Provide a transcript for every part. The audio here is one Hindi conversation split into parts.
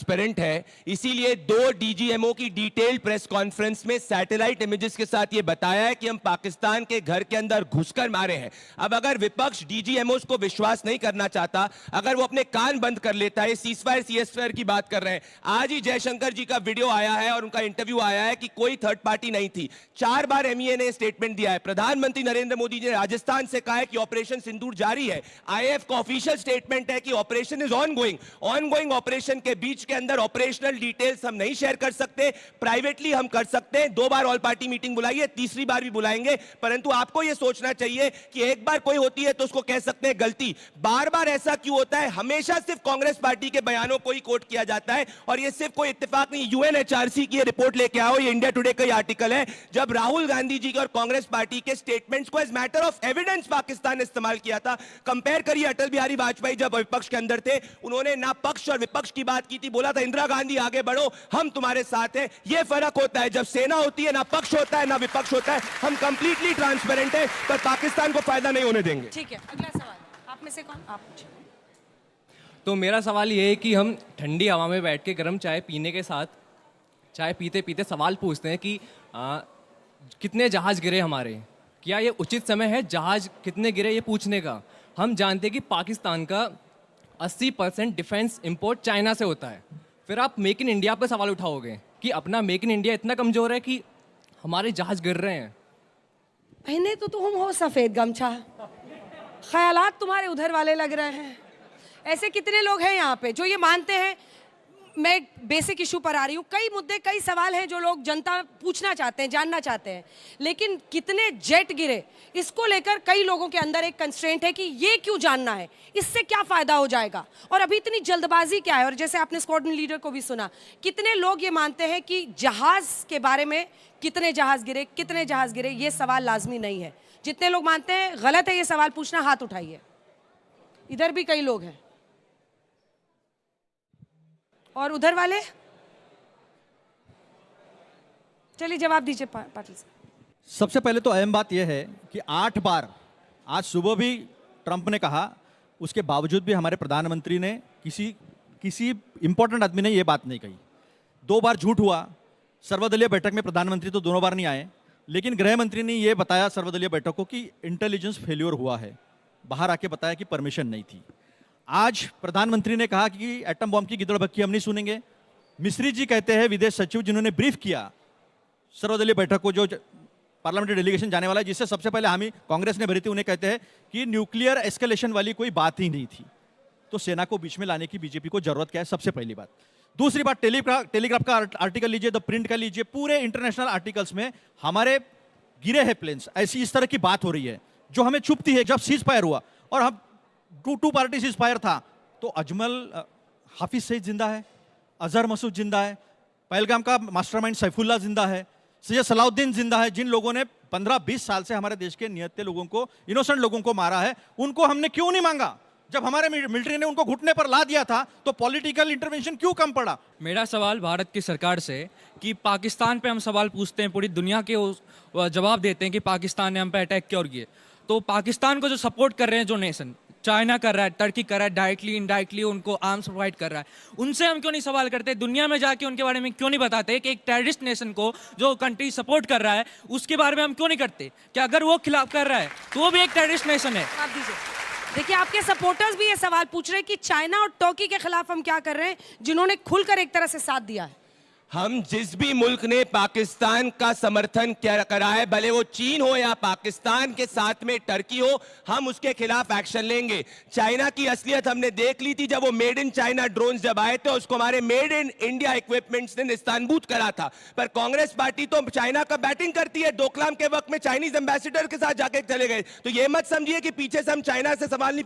ट्रांसपेरेंट है, इसीलिए 2 डीजीएमओ की डिटेल्ड प्रेस कॉन्फ्रेंस में सैटेलाइट इमेजेस के साथ यह बताया है कि हम पाकिस्तान के घर के अंदर घुसकर मारे हैं। अब अगर विपक्ष डीजीएमओ को विश्वास नहीं करना चाहता, अगर वो अपने कान बंद कर लेता है, सीजफायर सीएसफायर की बात कर रहे हैं, आज ही जयशंकर जी का वीडियो आया है और उनका इंटरव्यू आया है कि कोई थर्ड पार्टी नहीं थी। 4 बार एमईए ने स्टेटमेंट दिया है। प्रधानमंत्री नरेंद्र मोदी ने राजस्थान से कहा है कि ऑपरेशन सिंदूर जारी है। आईएएफ का ऑफिशियल स्टेटमेंट है कि ऑपरेशन इज ऑनगोइंग ऑपरेशन के बीच के अंदर ऑपरेशनल डिटेल्स हम नहीं शेयर कर सकते, प्राइवेटली हम कर सकते हैं। 2 बार ऑल पार्टी मीटिंग बुलाई है, तीसरी बार भी बुलाएंगे, परंतु आपको यह सोचना चाहिए कि एक बार कोई होती है तो उसको कह सकते हैं गलती, बार बार ऐसा क्यों होता है? हमेशा सिर्फ कांग्रेस पार्टी के बयानों को ही कोट किया जाता है और यह सिर्फ कोई इत्तेफाक नहीं। यूएनएचआरसी की रिपोर्ट लेके आओ, ये इंडिया टुडे का ही आर्टिकल है, जब राहुल गांधी जी और कांग्रेस पार्टी के स्टेटमेंट्स को as matter of evidence Pakistan ने इस्तेमाल किया था। कंपेयर करिए अटल बिहारी वाजपेयी जब विपक्ष के अंदर थे, उन्होंने ना पक्ष और विपक्ष की बात की थी, बोला था इंदिरा गांधी आगे बढ़ो, हम तुम्हारे साथ हैं। यह फर्क होता है, जब सेना होती है ना पक्ष होता है ना विपक्ष होता है। हम कंप्लीटली ट्रांसपेरेंट है, पर पाकिस्तान को फायदा नहीं होने देंगे। ठीक है, अगला सवाल आप में से कौन? आप पूछिए। तो मेरा सवाल ये है कि हम ठंडी हवा में बैठ के गर्म चाय पीने के साथ चाय पीते पीते सवाल पूछते हैं कि कितने जहाज गिरे हमारे, क्या ये उचित समय है जहाज कितने गिरे ये पूछने का? हम जानते हैं कि पाकिस्तान का 80% डिफेंस इंपोर्ट चाइना से होता है, फिर आप मेक इन इंडिया पर सवाल उठाओगे कि अपना मेक इन इंडिया इतना कमज़ोर है कि हमारे जहाज गिर रहे हैं। पहने तो तुम हो सफेद गमछा, ख्यालात तुम्हारे उधर वाले लग रहे हैं। ऐसे कितने लोग हैं यहाँ पे जो ये मानते हैं? मैं एक बेसिक इशू पर आ रही हूँ, कई मुद्दे कई सवाल हैं जो लोग जनता पूछना चाहते हैं, जानना चाहते हैं, लेकिन कितने जेट गिरे इसको लेकर कई लोगों के अंदर एक कंस्ट्रेंट है कि ये क्यों जानना है, इससे क्या फायदा हो जाएगा, और अभी इतनी जल्दबाजी क्या है? और जैसे आपने स्क्वाड्रन लीडर को भी सुना, कितने लोग ये मानते हैं कि जहाज के बारे में कितने जहाज गिरे ये सवाल लाजमी नहीं है। जितने लोग मानते हैं गलत है ये सवाल पूछना, हाथ उठाइए। इधर भी कई लोग हैं और उधर वाले, चलिए जवाब दीजिए पाटिल साहब। सबसे पहले तो अहम बात यह है कि 8 बार आज सुबह भी ट्रंप ने कहा, उसके बावजूद भी हमारे प्रधानमंत्री ने किसी इंपॉर्टेंट आदमी ने यह बात नहीं कही। 2 बार झूठ हुआ, सर्वदलीय बैठक में प्रधानमंत्री तो दोनों बार नहीं आए, लेकिन गृह मंत्री ने यह बताया सर्वदलीय बैठक को कि इंटेलिजेंस फेल्योर हुआ है, बाहर आके बताया कि परमिशन नहीं थी। आज प्रधानमंत्री ने कहा कि एटम बॉम्ब की गिदड़-बक्की हम नहीं सुनेंगे। मिस्री जी कहते हैं, विदेश सचिव जिन्होंने ब्रीफ किया सर्वदलीय बैठक को, जो पार्लियामेंट्री डेलीगेशन जाने वाला है, जिससे सबसे पहले हामी कांग्रेस ने भरी थी, उन्हें कहते हैं कि न्यूक्लियर एस्केलेशन वाली कोई बात ही नहीं थी। तो सेना को बीच में लाने की बीजेपी को जरूरत क्या है, सबसे पहली बात। दूसरी बात, टेलीग्राफ का आर्टिकल लीजिए, द प्रिंट का लीजिए, पूरे इंटरनेशनल आर्टिकल्स में हमारे गिरे हैं प्लेन्स, ऐसी इस तरह की बात हो रही है जो हमें चुभती है। जब सीज फायर हुआ और हम टू पार्टी सीज फायर था, तो अजमल हाफिज सईद जिंदा है, अजहर मसूद जिंदा है, पहलगाम का मास्टरमाइंड सैफुल्लाह जिंदा है, सैयद सलाउद्दीन जिंदा है। जिन लोगों ने 15-20 साल से हमारे देश के निहत्थे लोगों को, इनोसेंट लोगों को मारा है, उनको हमने क्यों नहीं मांगा? जब हमारे मिलिट्री ने उनको घुटने पर ला दिया था, तो पॉलिटिकल इंटरवेंशन क्यों कम पड़ा? मेरा सवाल भारत की सरकार से कि पाकिस्तान पे हम सवाल पूछते हैं, पूरी दुनिया के जवाब देते हैं कि पाकिस्तान ने हम पे अटैक क्यों किए, तो पाकिस्तान को जो सपोर्ट कर रहे हैं, जो नेशन चाइना कर रहा है, टर्की कर रहा है, डायरेक्टली इनडायरेक्टली उनको आर्म्स प्रोवाइड कर रहा है, उनसे हम क्यों नहीं सवाल करते? दुनिया में जाके उनके बारे में क्यों नहीं बताते कि एक टेररिस्ट नेशन को जो कंट्री सपोर्ट कर रहा है उसके बारे में हम क्यों नहीं करते? कि अगर वो खिलाफ कर रहा है तो वो भी एक टेररिस्ट नेशन है। आप दीजिए। देखिए, आपके सपोर्टर्स भी ये सवाल पूछ रहे हैं कि चाइना और टर्की के खिलाफ हम क्या कर रहे हैं, जिन्होंने खुलकर एक तरह से साथ दिया है। हम जिस भी मुल्क ने पाकिस्तान का समर्थन करा है, भले वो चीन हो या पाकिस्तान के साथ में टर्की हो, हम उसके खिलाफ एक्शन लेंगे। चाइना की असलियत हमने देख ली थी जब वो मेड इन चाइना ड्रोन जब आए थे, उसको हमारे मेड इन इंडिया इक्विपमेंट्स ने निस्तानबूत करा था। पर कांग्रेस पार्टी तो चाइना का बैटिंग करती है, डोकलाम के वक्त में चाइनीज एम्बेसडर के साथ जाके चले गए। तो ये मत समझिए कि पीछे से हम चाइना से सवाल नहीं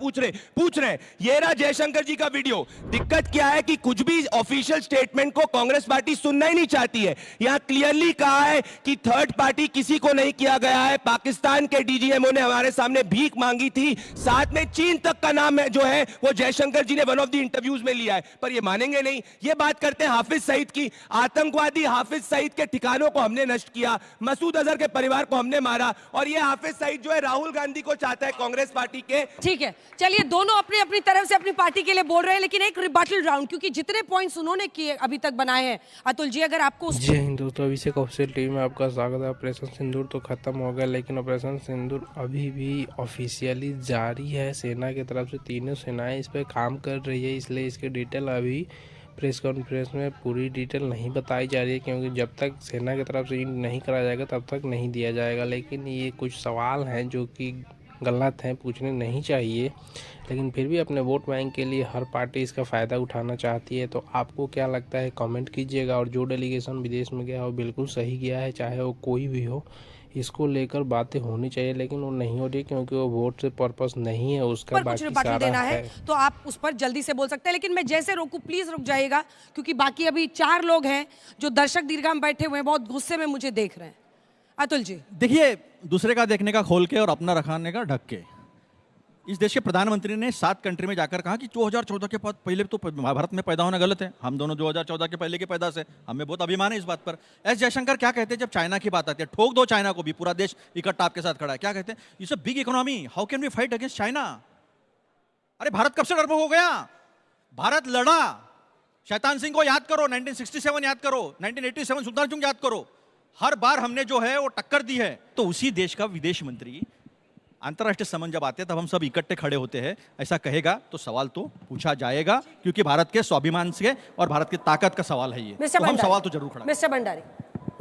पूछ रहे। ये रहा जयशंकर जी का वीडियो। दिक्कत क्या है कि कुछ भी ऑफिशियल स्टेटमेंट को कांग्रेस पार्टी सुनना ही नहीं चाहती है। यहां क्लियरली कहा है कि थर्ड पार्टी किसी को नहीं किया गया है। पाकिस्तान के डीजीएमओ ने हमारे सामने भीख मांगी थी, साथ में चीन तक का नाम है जो है वो जयशंकर जी ने वन ऑफ द इंटरव्यूज में लिया है, पर ये मानेंगे नहीं। ये बात करते हैं हाफिज सईद की। आतंकवादी हाफिज सईद के ठिकानों को हमने नष्ट किया, मसूद अजहर के परिवार को हमने मारा, और ये हाफिज सईद जो है राहुल गांधी को चाहता है कांग्रेस पार्टी के। ठीक है, चलिए दोनों अपनी अपनी तरफ से अपनी पार्टी के लिए बोल रहे हैं, लेकिन एक रिबटल राउंड, क्योंकि जितने पॉइंट्स उन्होंने किए अभी तक बनाए हैं, अतुल जी अगर आपको जय हिंद दोस्तों, अभिषेक ऑफिशियल टीवी में आपका स्वागत है। ऑपरेशन सिंदूर तो खत्म हो गया, लेकिन ऑपरेशन सिंदूर अभी भी ऑफिशियली जारी है। सेना की तरफ से तीनों सेनाएं इस पर काम कर रही है, इसलिए इसकी डिटेल अभी प्रेस कॉन्फ्रेंस में पूरी डिटेल नहीं बताई जा रही है, क्योंकि जब तक सेना की तरफ से नहीं कराया जाएगा तब तक नहीं दिया जाएगा। लेकिन ये कुछ सवाल हैं जो कि गलत हैं, पूछने नहीं चाहिए, लेकिन फिर भी अपने वोट बैंक के लिए हर पार्टी इसका फ़ायदा उठाना चाहती है। तो आपको क्या लगता है कमेंट कीजिएगा। और जो डेलीगेशन विदेश में गया वो बिल्कुल सही गया है, चाहे वो कोई भी हो, इसको लेकर बातें होनी चाहिए, लेकिन वो नहीं हो रही क्योंकि वो वोट से पर्पस नहीं है उसका। पर कुछ रिबटल देना है तो आप उस पर जल्दी से बोल सकते हैं, लेकिन मैं जैसे रोकूं प्लीज रुक जाइएगा, क्योंकि बाकी अभी 4 लोग हैं जो दर्शक दीर्घा में बैठे हुए हैं, बहुत गुस्से में मुझे देख रहे हैं। अतुल जी देखिए, दूसरे का देखने का खोल के और अपना रखाने का ढक के, इस देश के प्रधानमंत्री ने 7 कंट्री में जाकर कहा कि 2014 के बाद पहले तो भारत में पैदा होना गलत है। हम दोनों 2014 के पहले के पैदा से हमें बहुत अभिमान है इस बात पर। एस जयशंकर क्या कहते हैं जब चाइना की बात आती है? ठोक दो चाइना को भी, पूरा देश इकट्ठा आपके साथ खड़ा है। क्या कहते हैं? It's a big economy, how can we fight against China? अरे भारत कब से डरपोक हो गया? भारत लड़ा। शैतान सिंह को याद करो, 1967 याद करो, 1987 सुल्तान चुंग याद करो। हर बार हमने जो है वो टक्कर दी है। तो उसी देश का विदेश मंत्री अंतर्राष्ट्रीय समन जब आते हैं तब हम सब इकट्ठे खड़े होते हैं, ऐसा कहेगा तो सवाल तो पूछा जाएगा, क्योंकि भारत के स्वाभिमान से और भारत की ताकत का सवाल है ये। तो हम सवाल तो जरूर खड़ा। मिस्टर भंडारी,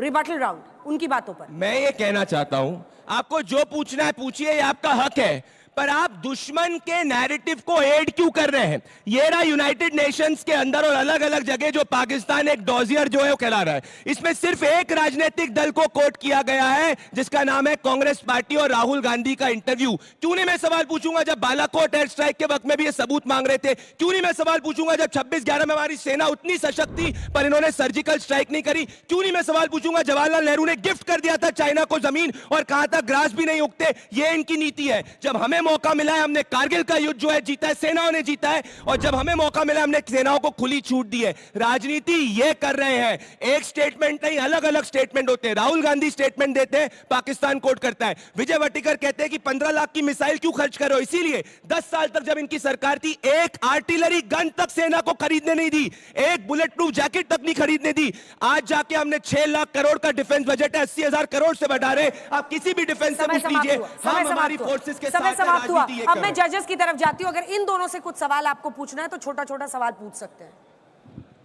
रिबटल राउंड उनकी बातों पर। मैं ये कहना चाहता हूं, आपको जो पूछना है पूछिए, ये आपका हक है, पर आप दुश्मन के नैरेटिव को एड क्यों कर रहे हैं? ये रहा यूनाइटेड नेशंस के अंदर और अलग अलग जगह जो पाकिस्तान एक डॉजियर जो है वो कहला रहा है, इसमें सिर्फ एक राजनीतिक दल को कोट किया गया है जिसका नाम है कांग्रेस पार्टी और राहुल गांधी का इंटरव्यू। क्यों नहीं मैं सवाल पूछूंगा जब बालाकोट एयर स्ट्राइक के वक्त में भी ये सबूत मांग रहे थे? क्यों नहीं मैं सवाल पूछूंगा जब 26/11 में हमारी सेना उतनी सशक्त थी पर इन्होंने सर्जिकल स्ट्राइक नहीं करी? क्यों नहीं मैं सवाल पूछूंगा जवाहरलाल नेहरू ने गिफ्ट कर दिया था चाइना को जमीन और कहा था ग्रास भी नहीं उगते? ये इनकी नीति है। जब हमें मौका मिला है हमने कारगिल का युद्ध जो है जीता है, सेनाओं ने जीता है, और जब हमें मौका मिला हमने सेनाओं को खुली छूट दी है। राजनीति ये कर रहे हैं, एक स्टेटमेंट नहीं अलग अलग स्टेटमेंट होते हैं। राहुल गांधी स्टेटमेंट देते हैं, पाकिस्तान कोट करता है। विजय वटिकर कहते हैं कि 15 लाख की मिसाइल क्यों खर्च करो? इसीलिए 10 साल तक जब इनकी सरकार थी एक आर्टिलरी गन तक सेना को खरीदने नहीं दी, एक बुलेट प्रूफ जैकेट तक नहीं खरीदने दी। आज जाके हमने 6 लाख करोड़ का डिफेंस बजट है, 80,000 करोड़ से बढ़ा रहे। आप किसी भी डिफेंस से पूछ लीजिए, हम हमारी फोर्सेस के साथ राजनीति ये अब मैं जजेस की तरफ जाती हूँ, अगर इन दोनों से कुछ सवाल आपको पूछना है तो छोटा छोटा सवाल पूछ सकते हैं।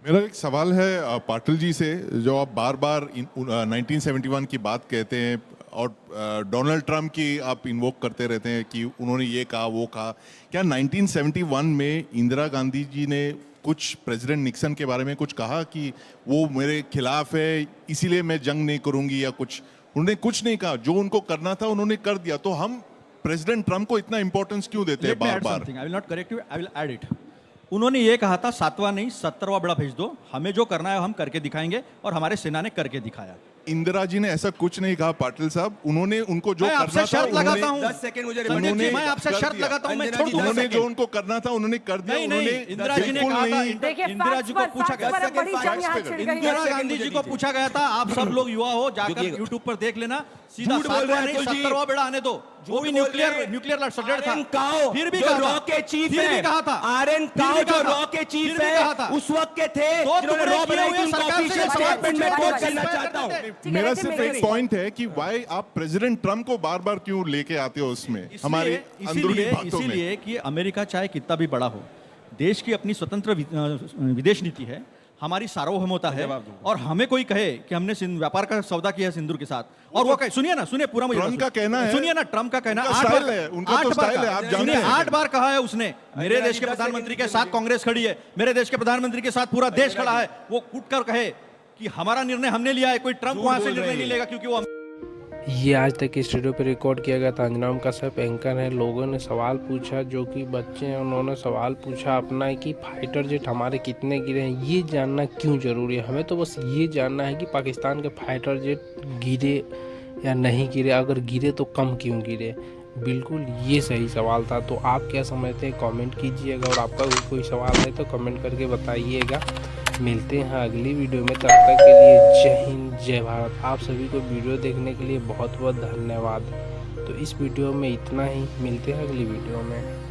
मेरा एक सवाल है पाटिल जी से, जो आप बार बार 1971 की बात कहते हैं और डोनाल्ड ट्रंप की आप इन्वोक करते रहते हैं कि उन्होंने ये कहा वो कहा। क्या 1971 में इंदिरा गांधी जी ने कुछ प्रेसिडेंट निक्सन के बारे में कुछ कहा कि वो मेरे खिलाफ है इसीलिए मैं जंग नहीं करूंगी या कुछ? उन्होंने कुछ नहीं कहा, जो उनको करना था उन्होंने कर दिया। तो हम प्रेसिडेंट ट्रंप को इतना इंपॉर्टेंस क्यों देते हैं बार बार? I will not correct you, I will add it. उन्होंने ये कहा था 7वां नहीं 70वां बेड़ा भेज दो, हमें जो करना है हम करके दिखाएंगे, और हमारे सेना ने करके दिखाया। इंदिरा जी ने ऐसा कुछ नहीं कहा पाटिल साहब। उन्होंने उनको जो करना था उन्होंने 10 सेकंड मुझे मैं आपसे शर्त लगाता हूं, मैं छोड़ दूंगा। उन्होंने जो उनको करना था उन्होंने कर दिया। नहीं, इंदिरा जी ने कहा था, इंदिरा जी को पूछा गया, इंदिरा गांधी जी को पूछा गया था, आप सब लोग युवा हो जाकर यूट्यूब पर देख लेना, सीधा 70वां बेड़ा आने दो, जो भी न्यूक्लियर सब्जेक्ट था। फिर भी रॉ के चीफ है, कहा था आरएन काओ जो रॉ के चीफ है उस वक्त के थे जिन्होंने रॉ बनाई थी, उनका ऑफिशियल स्टेटमेंट में कोट करना चाहता हूं। मेरा सिर्फ एक पॉइंट है कि वाई आप प्रेसिडेंट ट्रम्प को बार बार क्यों लेके आते हो उसमें हमारे अंदरूनी बातों में? इसीलिए कि अमेरिका चाहे कितना भी बड़ा हो, देश की अपनी स्वतंत्र विदेश नीति है, हमारी सार्वभौमता है, और हमें कोई कहे कि हमने व्यापार का सौदा किया सिंदूर के साथ, और वो कहे, सुनिए ना, सुनिए पूरा मुझे ट्रम्प का कहना है, सुनिए ना, ट्रम्प का कहना 8 बार कहा है उसने, मेरे देश के प्रधानमंत्री के साथ कांग्रेस खड़ी है, मेरे देश के प्रधानमंत्री के साथ पूरा देश खड़ा है। वो कूट कर कहे कि हमारा निर्णय हमने लिया है, कोई ट्रम्प वहां से निर्णय नहीं लेगा, क्योंकि वो ये आज तक के स्टूडियो पे रिकॉर्ड किया गया था। अंजनाम कश्यप एंकर है। लोगों ने सवाल पूछा, जो कि बच्चे हैं उन्होंने सवाल पूछा अपना कि फाइटर जेट हमारे कितने गिरे हैं। ये जानना क्यों ज़रूरी है? हमें तो बस ये जानना है कि पाकिस्तान के फाइटर जेट गिरे या नहीं गिरे, अगर गिरे तो कम क्यों गिरे। बिल्कुल ये सही सवाल था। तो आप क्या समझते हैं कमेंट कीजिएगा, और आपका कोई सवाल है तो कमेंट करके बताइएगा। मिलते हैं अगली वीडियो में, तब तक के लिए जय हिंद जय भारत। आप सभी को वीडियो देखने के लिए बहुत बहुत धन्यवाद। तो इस वीडियो में इतना ही, मिलते हैं अगली वीडियो में।